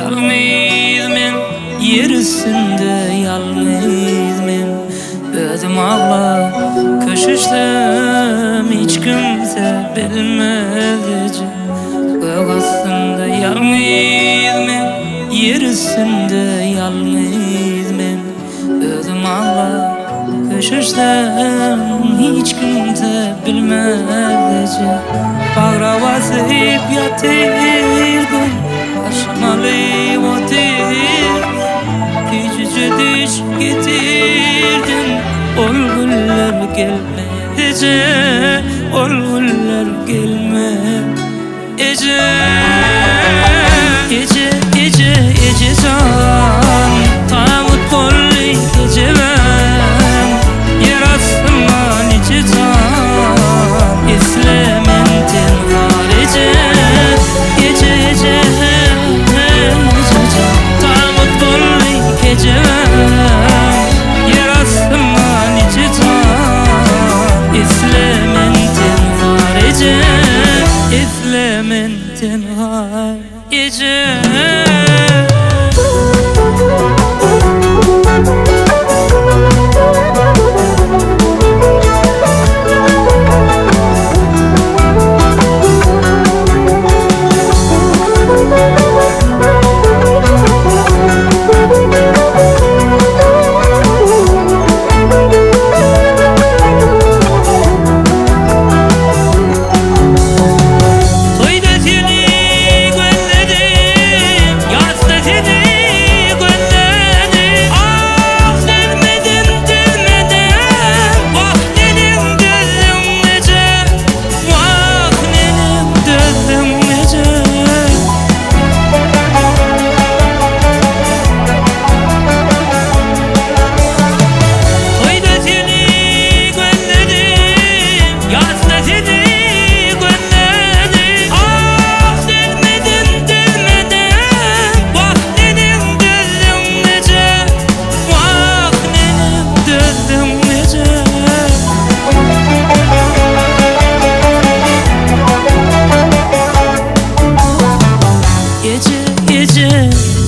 yalnız men, yer üstünde yalnız men. Özüm ağla köşüştüm, hiç kimse bilmez. Gök astında yalnız men, yer üstünde yalnız men. Özüm ağla köşüştüm, hiç kimse bilmez. Bağra basıp yatırdım, aşmalı otur. Küçücü düş getirdim, ol güller gelmeyece, ol güller gelmeyece. Gece gece gece can, tağut kolli gece ben. Yer astıma nice can, İslam'ın tenharece. Gece gece gece can, tağut kolli gece ben. Yer astıma nice can, İslam'ın tenharece. İslam'ın tenharece.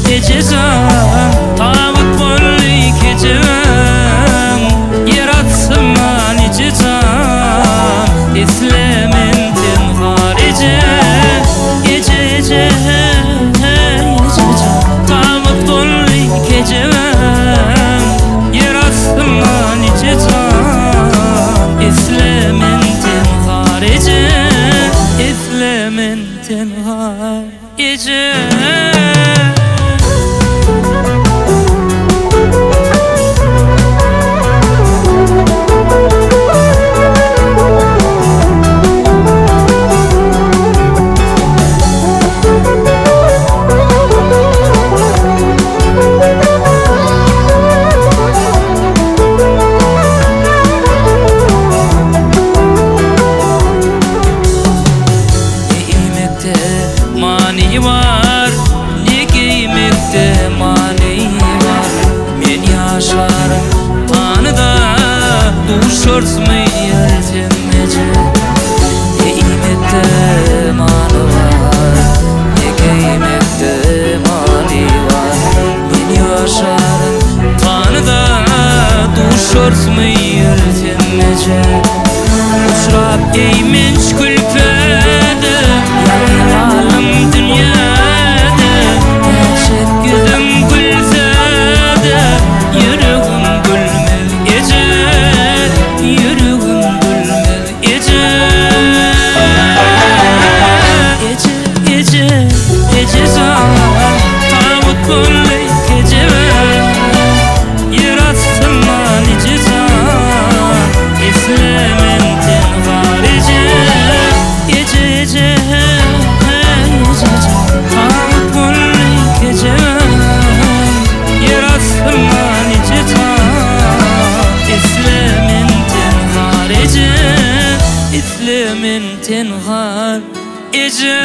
Gece can, tağut kolli gece ben. Yer atsıma nice can, İslam'ın tenharece. Gece gece gece can, tağut kolli gece ben. Yer atsıma nice can, İslam'ın tenharece. İslam'ın tenharece. Mani var, ne giymekte mani var. Men yaşarım tanıda, duşursmu yeltemece. Ne giymekte mani var, ne giymekte mani var. Men yaşarım tanıda, duşursmu yeltemece. Uçrap giymiş külfede, yalanım dünyada. Gerçek yüzüm gülsede, yüreğim gülmez gece, yüreğim gülmez gece. Gece gece gece can, tağut kolli gece ben. Yer astıma nice can, İslam'ın tenharece. Gece gece gece can, tağut kolli gece ben. Yer astıma nice can, İslam'ın tenharece. İslam'ın tenharece.